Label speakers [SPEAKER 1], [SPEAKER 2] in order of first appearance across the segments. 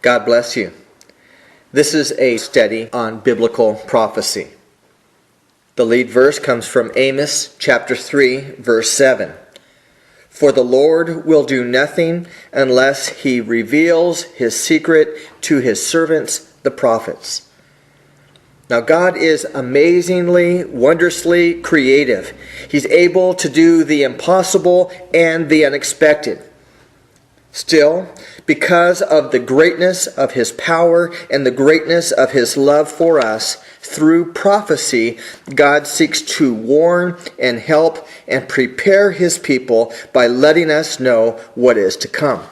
[SPEAKER 1] God bless you. This is a study on biblical prophecy. The lead verse comes from Amos chapter 3, verse 7. For the Lord will do nothing unless he reveals his secret to his servants, the prophets. Now God is amazingly, wondrously creative. He's able to do the impossible and the unexpected. Still, because of the greatness of his power and the greatness of his love for us, through prophecy, God seeks to warn and help and prepare his people by letting us know what is to come.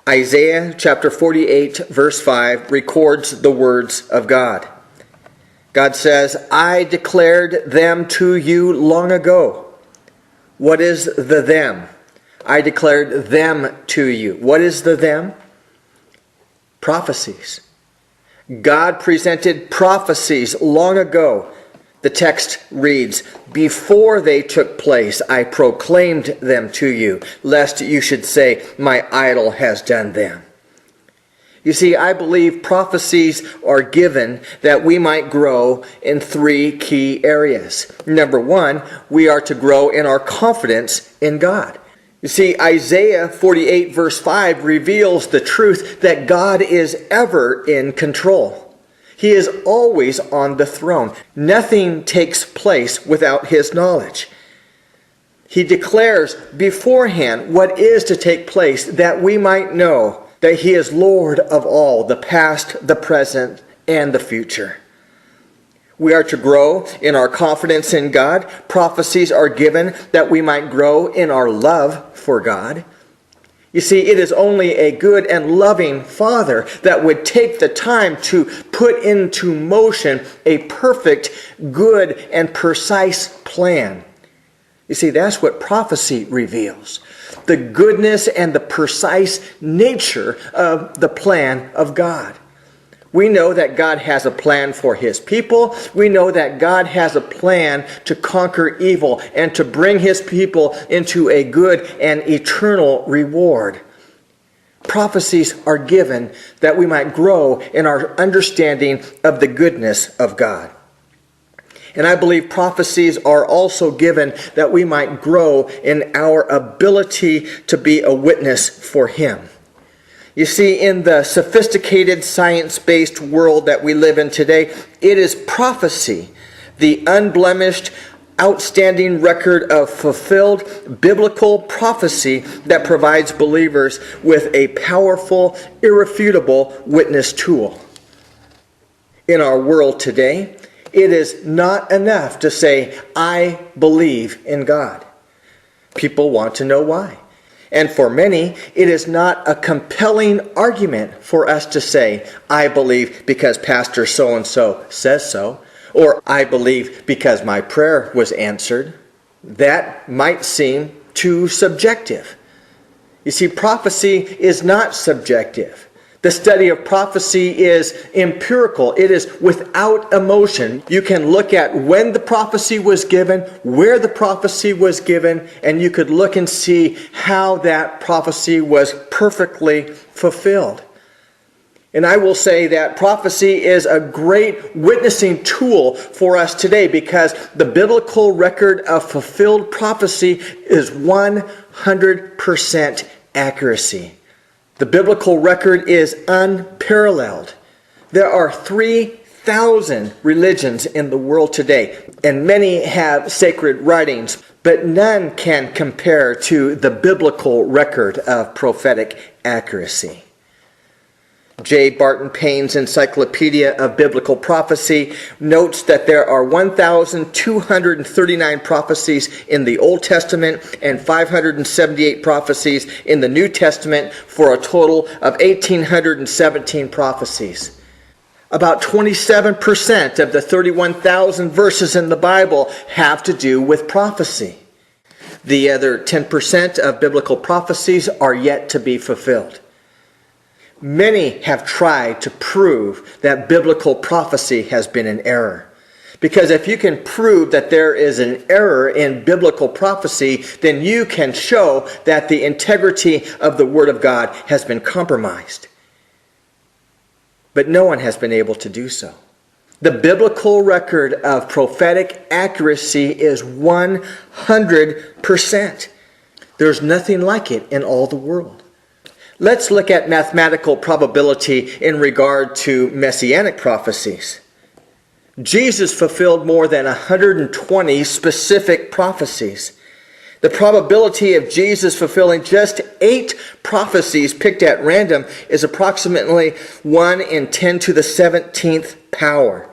[SPEAKER 1] Isaiah chapter 48, verse 5 records the words of God. God says, I declared them to you long ago. What is the them? I declared them to you. What is the them? Prophecies. God presented prophecies long ago. The text reads, before they took place, I proclaimed them to you, lest you should say, my idol has done them. You see, I believe prophecies are given that we might grow in three key areas. Number one, we are to grow in our confidence in God. You see, Isaiah 48 verse 5 reveals the truth that God is ever in control. He is always on the throne. Nothing takes place without his knowledge. He declares beforehand what is to take place that we might know that he is Lord of all, the past, the present, and the future. We are to grow in our confidence in God. Prophecies are given that we might grow in our love for God. You see, it is only a good and loving Father that would take the time to put into motion a perfect, good, and precise plan. You see, that's what prophecy reveals. The goodness and the precise nature of the plan of God. We know that God has a plan for his people. We know that God has a plan to conquer evil and to bring his people into a good and eternal reward. Prophecies are given that we might grow in our understanding of the goodness of God. And I believe prophecies are also given that we might grow in our ability to be a witness for him. You see, in the sophisticated science-based world that we live in today, it is prophecy, the unblemished, outstanding record of fulfilled biblical prophecy that provides believers with a powerful, irrefutable witness tool. In our world today, it is not enough to say, I believe in God. People want to know why. And for many, it is not a compelling argument for us to say, I believe because Pastor so-and-so says so, or I believe because my prayer was answered. That might seem too subjective. You see, prophecy is not subjective. The study of prophecy is empirical. It is without emotion. You can look at when the prophecy was given, where the prophecy was given, and you could look and see how that prophecy was perfectly fulfilled. And I will say that prophecy is a great witnessing tool for us today because the biblical record of fulfilled prophecy is 100% accuracy. The biblical record is unparalleled. There are 3,000 religions in the world today, and many have sacred writings, but none can compare to the biblical record of prophetic accuracy. J. Barton Payne's Encyclopedia of Biblical Prophecy notes that there are 1,239 prophecies in the Old Testament and 578 prophecies in the New Testament for a total of 1,817 prophecies. About 27% of the 31,000 verses in the Bible have to do with prophecy. The other 10% of biblical prophecies are yet to be fulfilled. Many have tried to prove that biblical prophecy has been an error. Because if you can prove that there is an error in biblical prophecy, then you can show that the integrity of the Word of God has been compromised. but no one has been able to do so. The biblical record of prophetic accuracy is 100%. There's nothing like it in all the world. Let's look at mathematical probability in regard to messianic prophecies. Jesus fulfilled more than 120 specific prophecies. The probability of Jesus fulfilling just 8 prophecies picked at random is approximately 1 in 10 to the 17th power.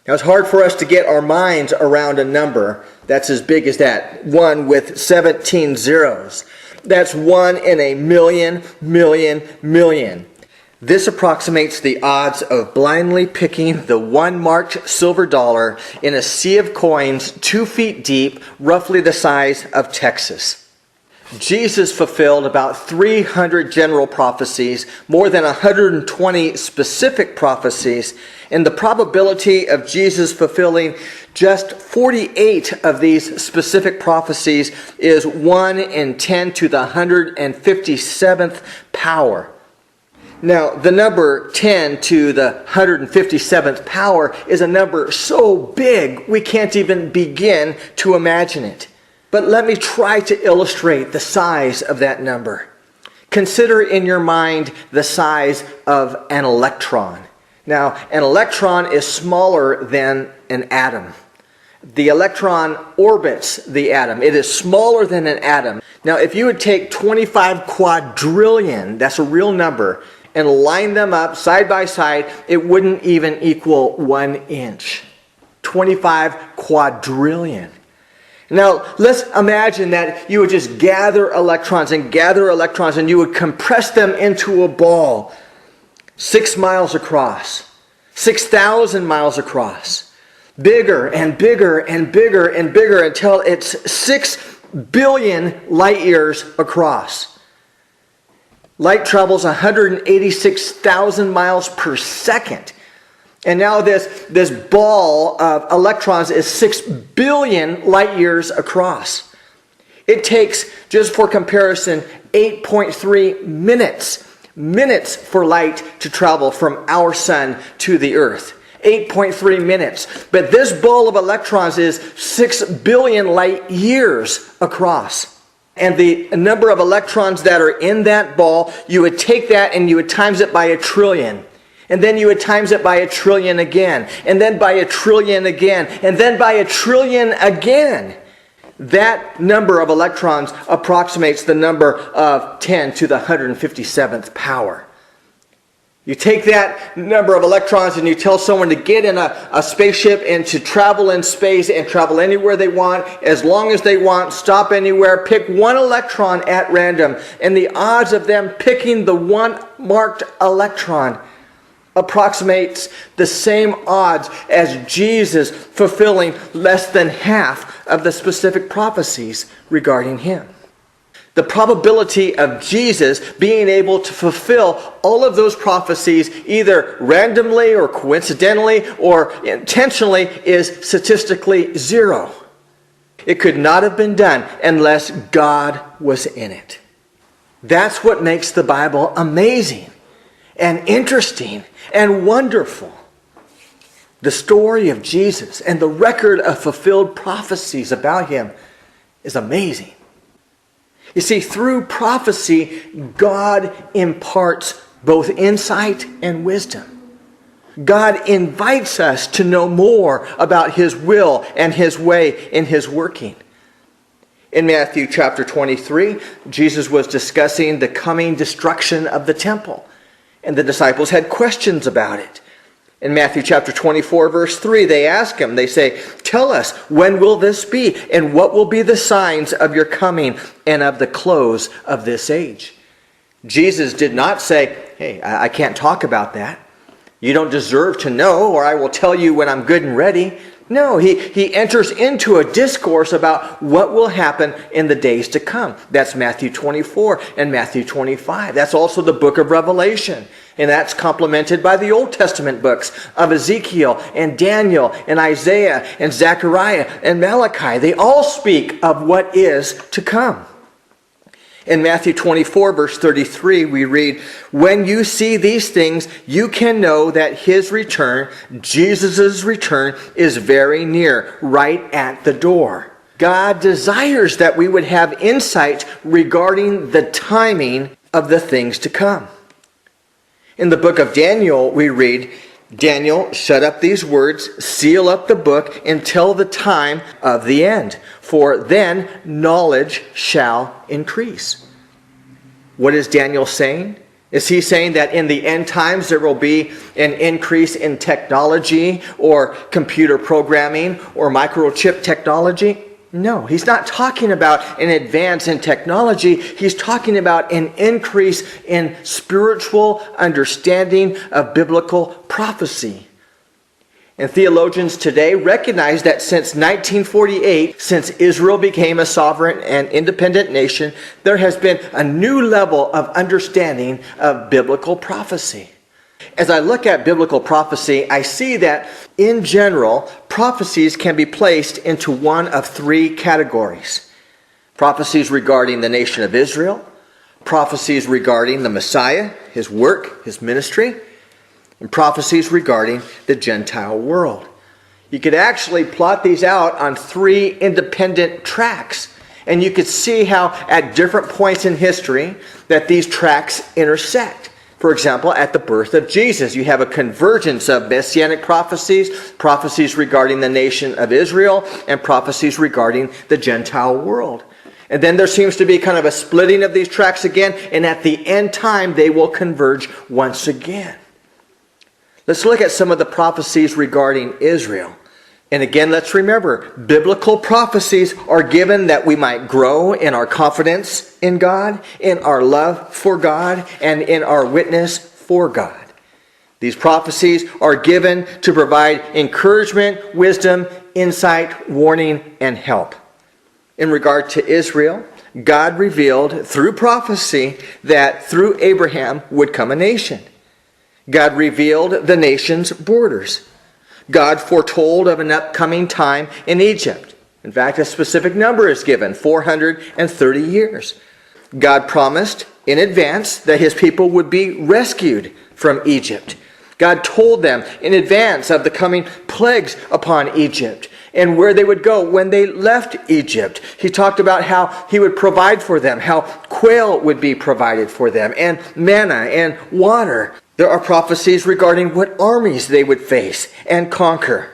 [SPEAKER 1] Now, it's hard for us to get our minds around a number that's as big as that. 1 with 17 zeros. That's 1 in a million. This approximates the odds of blindly picking the 1 marked silver dollar in a sea of coins 2 feet deep, roughly the size of Texas. Jesus fulfilled about 300 general prophecies, more than 120 specific prophecies, and the probability of Jesus fulfilling just 48 of these specific prophecies is 1 in 10 to the 157th power. Now, the number 10 to the 157th power is a number so big we can't even begin to imagine it. But let me try to illustrate the size of that number. Consider in your mind the size of an electron. Now, an electron is smaller than an atom. The electron orbits the atom. It is smaller than an atom. Now, if you would take 25 quadrillion, that's a real number, and line them up side by side, it wouldn't even equal 1 inch. 25 quadrillion. Now, let's imagine that you would just gather electrons and you would compress them into a ball 6 miles across, 6,000 miles across, bigger and bigger and bigger and bigger until it's 6 billion light years across. Light travels 186,000 miles per second. And now this ball of electrons is 6 billion light years across. It takes, just for comparison, 8.3 minutes for light to travel from our sun to the earth. 8.3 minutes. But this ball of electrons is 6 billion light years across. And the number of electrons that are in that ball, you would take that and you would times it by 1 trillion. And then you would times it by 1 trillion again. And then by 1 trillion again. And then by 1 trillion again. That number of electrons approximates the number of 10 to the 157th power. You take that number of electrons and you tell someone to get in a spaceship and to travel in space and travel anywhere they want, as long as they want, stop anywhere, pick 1 electron at random. And the odds of them picking the 1 marked electron approximates the same odds as Jesus fulfilling less than half of the specific prophecies regarding him. The probability of Jesus being able to fulfill all of those prophecies either randomly or coincidentally or intentionally is statistically 0. It could not have been done unless God was in it. That's what makes the Bible amazing and interesting and wonderful. The story of Jesus and the record of fulfilled prophecies about him is amazing. You see, through prophecy, God imparts both insight and wisdom. God invites us to know more about his will and his way in his working. In Matthew chapter 23, Jesus was discussing the coming destruction of the temple, and the disciples had questions about it. In Matthew chapter 24, verse 3, they ask him, they say, "Tell us, when will this be? And what will be the signs of your coming and of the close of this age?" Jesus did not say, "Hey, I can't talk about that. You don't deserve to know, or I will tell you when I'm good and ready." No, he enters into a discourse about what will happen in the days to come. That's Matthew 24 and Matthew 25. That's also the book of Revelation. And that's complemented by the Old Testament books of Ezekiel and Daniel and Isaiah and Zechariah and Malachi. They all speak of what is to come. In Matthew 24, verse 33, we read, "When you see these things, you can know that his return, Jesus' return, is very near, right at the door." God desires that we would have insight regarding the timing of the things to come. In the book of Daniel, we read, "Daniel, shut up these words, seal up the book until the time of the end, for then knowledge shall increase." What is Daniel saying? Is he saying that in the end times there will be an increase in technology or computer programming or microchip technology? No, he's not talking about an advance in technology. He's talking about an increase in spiritual understanding of biblical prophecy. And theologians today recognize that since 1948, since Israel became a sovereign and independent nation, there has been a new level of understanding of biblical prophecy. As I look at biblical prophecy, I see that in general, prophecies can be placed into one of three categories. Prophecies regarding the nation of Israel, prophecies regarding the Messiah, his work, his ministry, and prophecies regarding the Gentile world. You could actually plot these out on three independent tracks, and you could see how at different points in history that these tracks intersect. For example, at the birth of Jesus, you have a convergence of messianic prophecies, prophecies regarding the nation of Israel, and prophecies regarding the Gentile world. And then there seems to be kind of a splitting of these tracks again, and at the end time, they will converge once again. Let's look at some of the prophecies regarding Israel. And again, let's remember, biblical prophecies are given that we might grow in our confidence in God, in our love for God, and in our witness for God. These prophecies are given to provide encouragement, wisdom, insight, warning, and help. In regard to Israel, God revealed through prophecy that through Abraham would come a nation. God revealed the nation's borders. God foretold of an upcoming time in Egypt. In fact, a specific number is given, 430 years. God promised in advance that his people would be rescued from Egypt. God told them in advance of the coming plagues upon Egypt and where they would go when they left Egypt. He talked about how he would provide for them, how quail would be provided for them, and manna and water. There are prophecies regarding what armies they would face and conquer.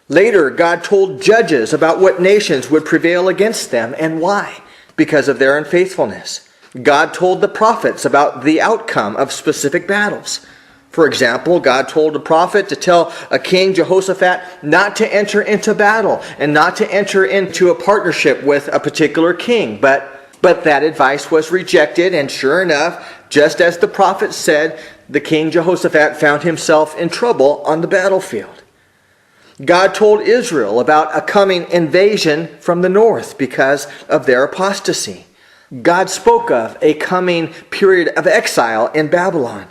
[SPEAKER 1] Later, God told judges about what nations would prevail against them and why, because of their unfaithfulness. God told the prophets about the outcome of specific battles. For example, God told a prophet to tell a king, Jehoshaphat, not to enter into battle and not to enter into a partnership with a particular king. But that advice was rejected, and sure enough, just as the prophet said, the king Jehoshaphat found himself in trouble on the battlefield. God told Israel about a coming invasion from the north because of their apostasy. God spoke of a coming period of exile in Babylon.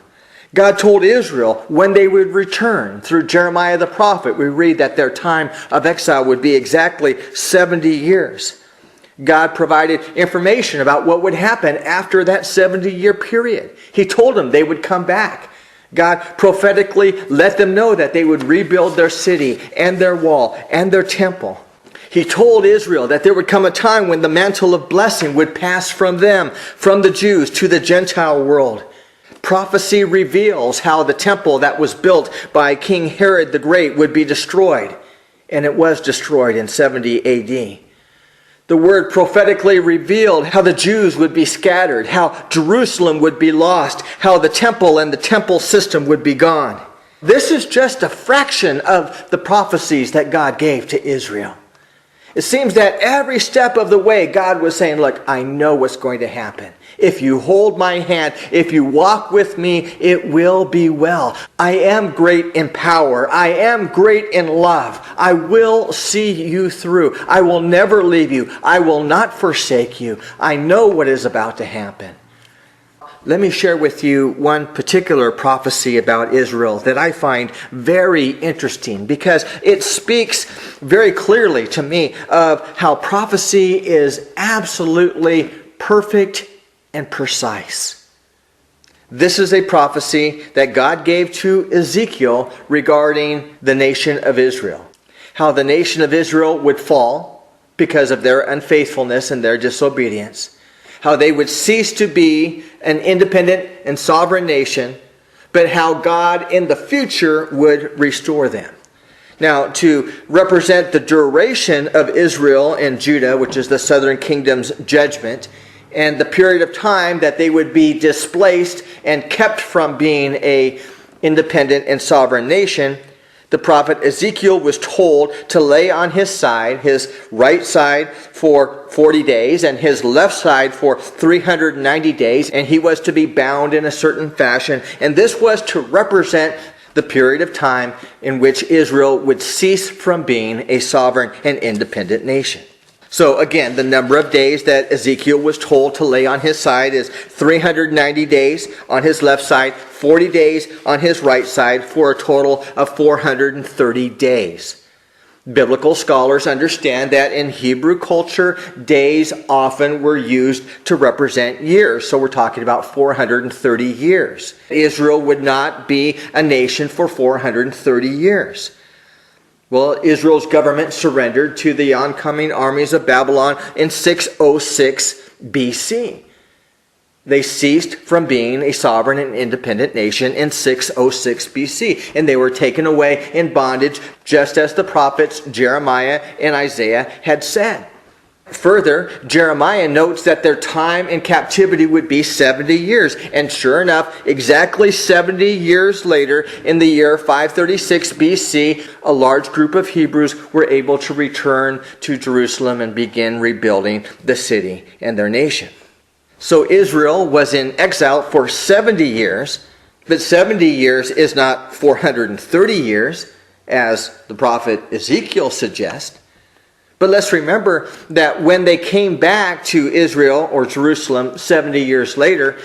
[SPEAKER 1] God told Israel when they would return. Through Jeremiah the prophet, we read that their time of exile would be exactly 70 years. God provided information about what would happen after that 70-year period. He told them they would come back. God prophetically let them know that they would rebuild their city and their wall and their temple. He told Israel that there would come a time when the mantle of blessing would pass from them, from the Jews, to the Gentile world. Prophecy reveals how the temple that was built by King Herod the Great would be destroyed. And it was destroyed in 70 AD. The word prophetically revealed how the Jews would be scattered, how Jerusalem would be lost, how the temple and the temple system would be gone. This is just a fraction of the prophecies that God gave to Israel. It seems that every step of the way, God was saying, look, I know what's going to happen. If you hold my hand, if you walk with me, it will be well. I am great in power. I am great in love. I will see you through. I will never leave you. I will not forsake you. I know what is about to happen. Let me share with you one particular prophecy about Israel that I find very interesting because it speaks very clearly to me of how prophecy is absolutely perfect and precise. This is a prophecy that God gave to Ezekiel regarding the nation of Israel. How the nation of Israel would fall because of their unfaithfulness and their disobedience. How they would cease to be an independent and sovereign nation, but how God in the future would restore them. Now, to represent the duration of Israel and Judah, which is the southern kingdom's judgment, and the period of time that they would be displaced and kept from being an independent and sovereign nation, the prophet Ezekiel was told to lay on his side, his right side for 40 days and his left side for 390 days, and he was to be bound in a certain fashion. And this was to represent the period of time in which Israel would cease from being a sovereign and independent nation. So again, the number of days that Ezekiel was told to lay on his side is 390 days on his left side, 40 days on his right side, for a total of 430 days. Biblical scholars understand that in Hebrew culture, days often were used to represent years. So we're talking about 430 years. Israel would not be a nation for 430 years. Well, Israel's government surrendered to the oncoming armies of Babylon in 606 BC. They ceased from being a sovereign and independent nation in 606 BC, and they were taken away in bondage, just as the prophets Jeremiah and Isaiah had said. Further, Jeremiah notes that their time in captivity would be 70 years. And sure enough, exactly 70 years later, in the year 536 BC, a large group of Hebrews were able to return to Jerusalem and begin rebuilding the city and their nation. So Israel was in exile for 70 years, but 70 years is not 430 years, as the prophet Ezekiel suggests. But let's remember that when they came back to Israel or Jerusalem 70 years later,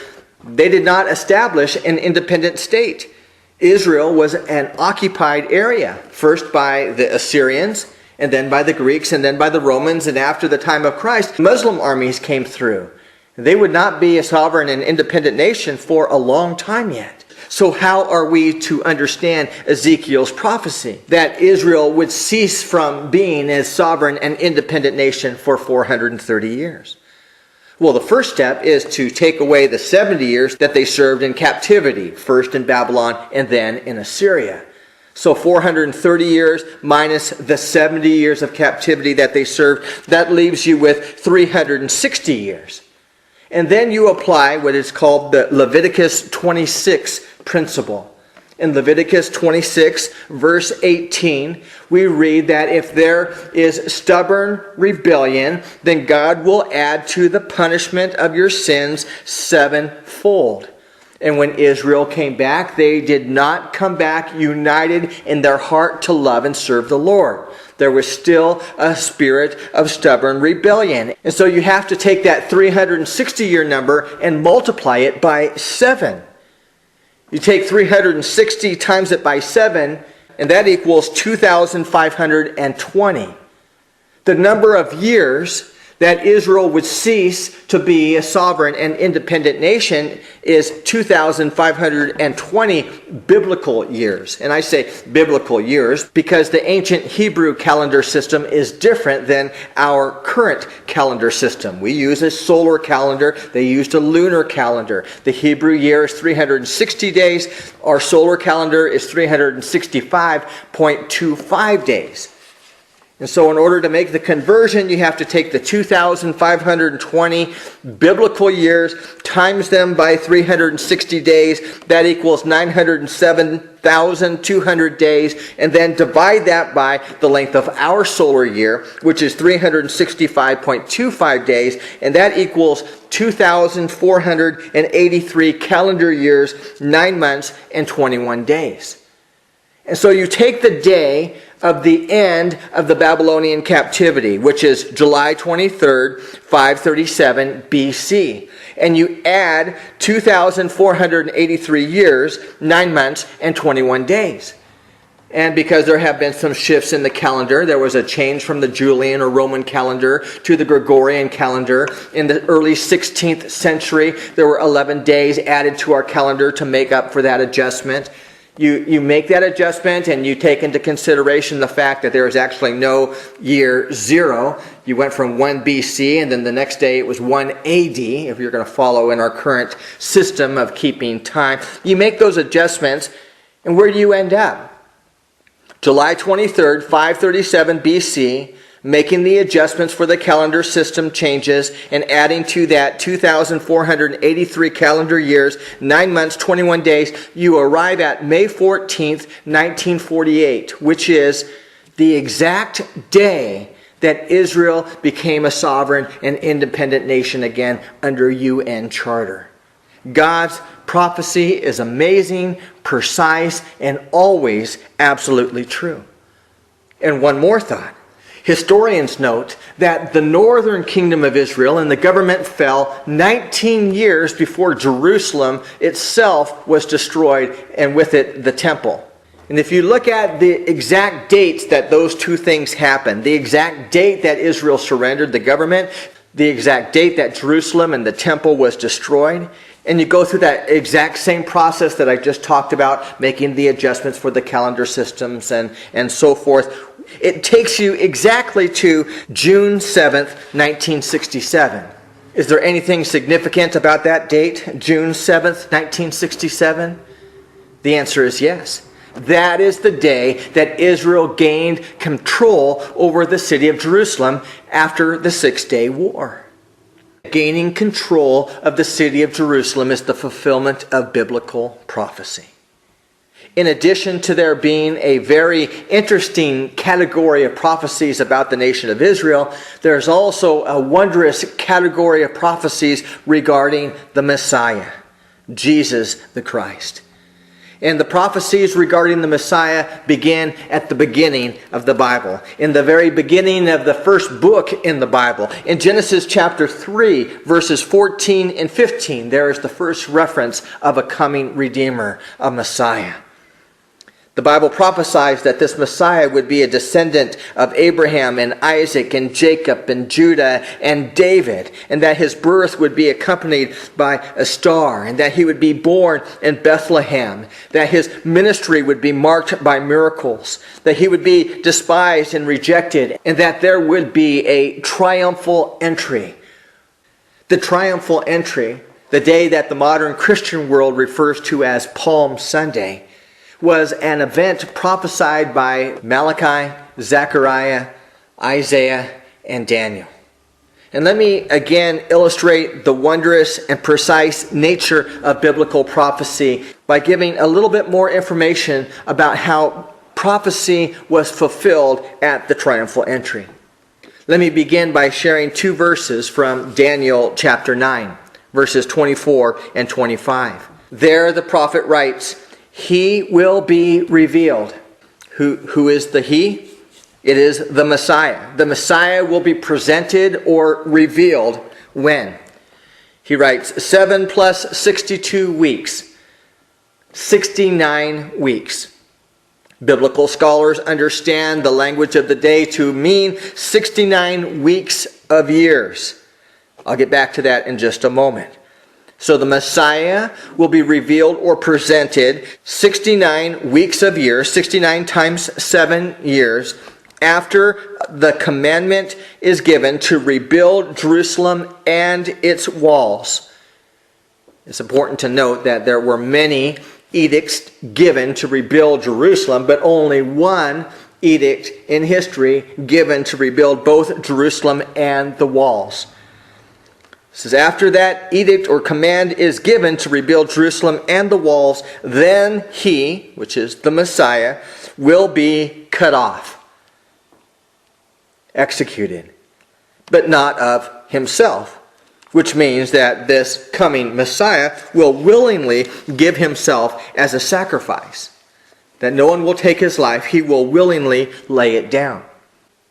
[SPEAKER 1] they did not establish an independent state. Israel was an occupied area, first by the Assyrians, and then by the Greeks, and then by the Romans, and after the time of Christ, Muslim armies came through. They would not be a sovereign and independent nation for a long time yet. So how are we to understand Ezekiel's prophecy that Israel would cease from being a sovereign and independent nation for 430 years? Well, the first step is to take away the 70 years that they served in captivity, first in Babylon and then in Assyria. So 430 years minus the 70 years of captivity that they served, that leaves you with 360 years. And then you apply what is called the Leviticus 26 principle. In Leviticus 26, verse 18, we read that if there is stubborn rebellion, then God will add to the punishment of your sins sevenfold. And when Israel came back, they did not come back united in their heart to love and serve the Lord. There was still a spirit of stubborn rebellion. And so you have to take that 360-year number and multiply it by 7. You take 360 times it by 7, and that equals 2,520. The number of years that Israel would cease to be a sovereign and independent nation is 2,520 biblical years. And I say biblical years because the ancient Hebrew calendar system is different than our current calendar system. We use a solar calendar. They used a lunar calendar. The Hebrew year is 360 days. Our solar calendar is 365.25 days. And so in order to make the conversion, you have to take the 2,520 biblical years, times them by 360 days. That equals 907,200 days. And then divide that by the length of our solar year, which is 365.25 days. And that equals 2,483 calendar years, 9 months, and 21 days. And so you take the day of the end of the Babylonian captivity, which is July 23rd, 537 BC. And you add 2,483 years, 9 months, and 21 days. And because there have been some shifts in the calendar, there was a change from the Julian or Roman calendar to the Gregorian calendar. In the early 16th century, there were 11 days added to our calendar to make up for that adjustment. You make that adjustment and you take into consideration the fact that there is actually no year 0. You went from 1 BC and then the next day it was 1 AD, if you're going to follow in our current system of keeping time. You make those adjustments, and where do you end up? July 23rd, 537 BC, making the adjustments for the calendar system changes and adding to that 2,483 calendar years, 9 months, 21 days, you arrive at May 14th, 1948, which is the exact day that Israel became a sovereign and independent nation again under UN Charter. God's prophecy is amazing, precise, and always absolutely true. And one more thought. Historians note that the northern kingdom of Israel and the government fell 19 years before Jerusalem itself was destroyed, and with it the temple. And if you look at the exact dates that those two things happened, the exact date that Israel surrendered the government, the exact date that Jerusalem and the temple was destroyed, and you go through that exact same process that I just talked about, making the adjustments for the calendar systems and so forth, it takes you exactly to June 7th, 1967. Is there anything significant about that date, June 7th, 1967? The answer is yes. That is the day that Israel gained control over the city of Jerusalem after the Six-Day War. Gaining control of the city of Jerusalem is the fulfillment of biblical prophecy. In addition to there being a very interesting category of prophecies about the nation of Israel, there's also a wondrous category of prophecies regarding the Messiah, Jesus the Christ. And the prophecies regarding the Messiah begin at the beginning of the Bible, in the very beginning of the first book in the Bible. In Genesis chapter 3, verses 14 and 15, there is the first reference of a coming Redeemer, a Messiah. The Bible prophesies that this Messiah would be a descendant of Abraham and Isaac and Jacob and Judah and David, and that his birth would be accompanied by a star, and that he would be born in Bethlehem, that his ministry would be marked by miracles, that he would be despised and rejected, and that there would be a triumphal entry. The triumphal entry, the day that the modern Christian world refers to as Palm Sunday, was an event prophesied by Malachi, Zechariah, Isaiah, and Daniel. And let me again illustrate the wondrous and precise nature of biblical prophecy by giving a little bit more information about how prophecy was fulfilled at the triumphal entry. Let me begin by sharing 2 verses from Daniel chapter 9, verses 24 and 25. There the prophet writes, "He will be revealed." Who is the He? It is the Messiah. The Messiah will be presented or revealed when? He writes, 7 plus 62 weeks. 69 weeks. Biblical scholars understand the language of the day to mean 69 weeks of years. I'll get back to that in just a moment. So the Messiah will be revealed or presented 69 weeks of years, 69 times 7 years, after the commandment is given to rebuild Jerusalem and its walls. It's important to note that there were many edicts given to rebuild Jerusalem, but only one edict in history given to rebuild both Jerusalem and the walls. It says, after that edict or command is given to rebuild Jerusalem and the walls, then he, which is the Messiah, will be cut off, executed, but not of himself, which means that this coming Messiah will willingly give himself as a sacrifice, that no one will take his life, he will willingly lay it down.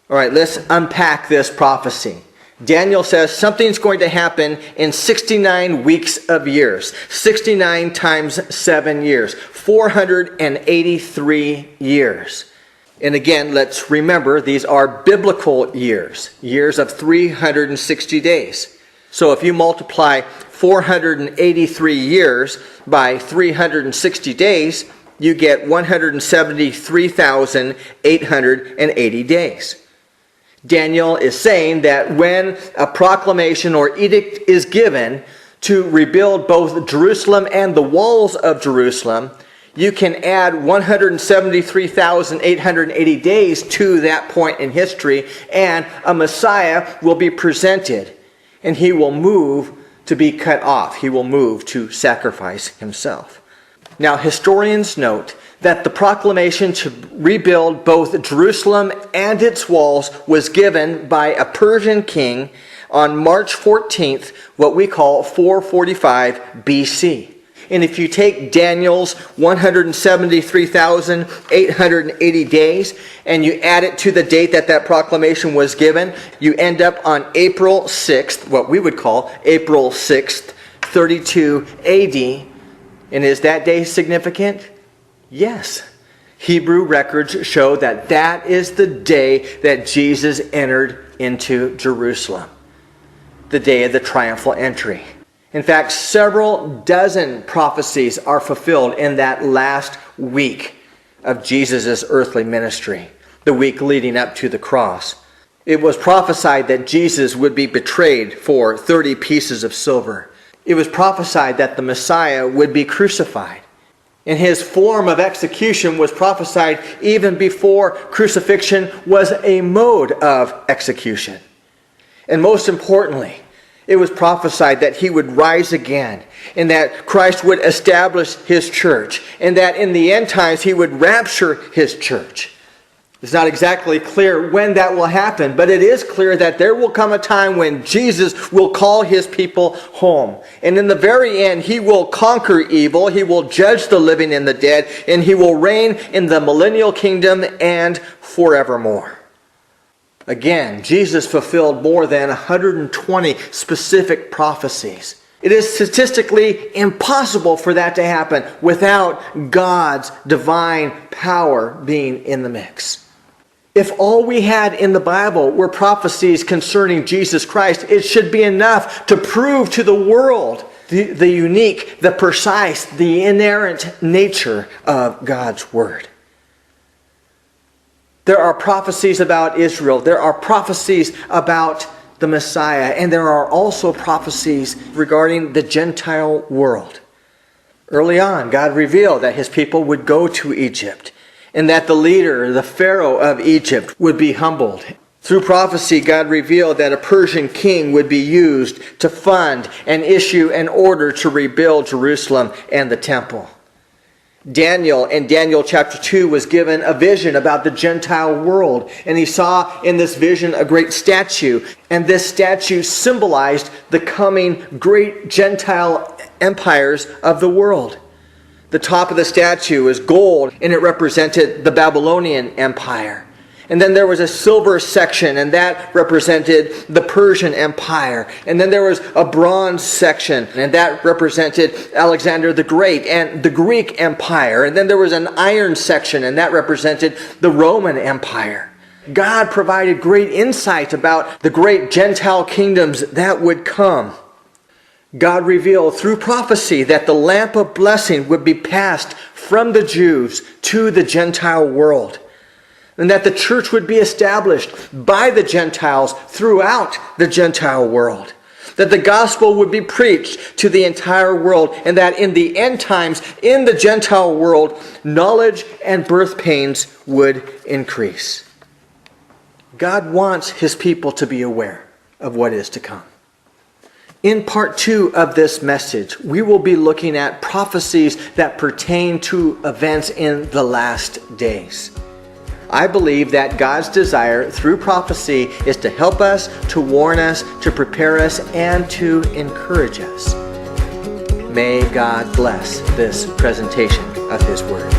[SPEAKER 1] All right, let's unpack this prophecy. Daniel says something's going to happen in 69 weeks of years. 69 times 7 years. 483 years. And again, let's remember, these are biblical years. Years of 360 days. So if you multiply 483 years by 360 days, you get 173,880 days. Daniel is saying that when a proclamation or edict is given to rebuild both Jerusalem and the walls of Jerusalem, you can add 173,880 days to that point in history, and a Messiah will be presented, and he will move to be cut off. He will move to sacrifice himself. Now, historians note that the proclamation to rebuild both Jerusalem and its walls was given by a Persian king on March 14th, what we call 445 BC. And if you take Daniel's 173,880 days and you add it to the date that that proclamation was given, you end up on April 6th, what we would call April 6th, 32 AD. And is that day significant? Yes. Hebrew records show that that is the day that Jesus entered into Jerusalem. The day of the triumphal entry. In fact, several dozen prophecies are fulfilled in that last week of Jesus' earthly ministry, the week leading up to the cross. It was prophesied that Jesus would be betrayed for 30 pieces of silver. It was prophesied that the Messiah would be crucified. And his form of execution was prophesied even before crucifixion was a mode of execution. And most importantly, it was prophesied that he would rise again, and that Christ would establish his church, and that in the end times he would rapture his church. It's not exactly clear when that will happen, but it is clear that there will come a time when Jesus will call his people home. And in the very end, he will conquer evil, he will judge the living and the dead, and he will reign in the millennial kingdom and forevermore. Again, Jesus fulfilled more than 120 specific prophecies. It is statistically impossible for that to happen without God's divine power being in the mix. If all we had in the Bible were prophecies concerning Jesus Christ, it should be enough to prove to the world the unique, the precise, the inerrant nature of God's Word. There are prophecies about Israel. There are prophecies about the Messiah. And there are also prophecies regarding the Gentile world. Early on, God revealed that his people would go to Egypt, and that the leader, the Pharaoh of Egypt, would be humbled. Through prophecy, God revealed that a Persian king would be used to fund and issue an order to rebuild Jerusalem and the temple. Daniel, in Daniel chapter 2, was given a vision about the Gentile world. And he saw in this vision a great statue. And this statue symbolized the coming great Gentile empires of the world. The top of the statue was gold, and it represented the Babylonian Empire. And then there was a silver section, and that represented the Persian Empire. And then there was a bronze section, and that represented Alexander the Great and the Greek Empire. And then there was an iron section, and that represented the Roman Empire. God provided great insight about the great Gentile kingdoms that would come. God revealed through prophecy that the lamp of blessing would be passed from the Jews to the Gentile world. And that the church would be established by the Gentiles throughout the Gentile world. That the gospel would be preached to the entire world. And that in the end times, in the Gentile world, knowledge and birth pains would increase. God wants his people to be aware of what is to come. In part 2 of this message, we will be looking at prophecies that pertain to events in the last days. I believe that God's desire through prophecy is to help us, to warn us, to prepare us, and to encourage us. May God bless this presentation of His Word.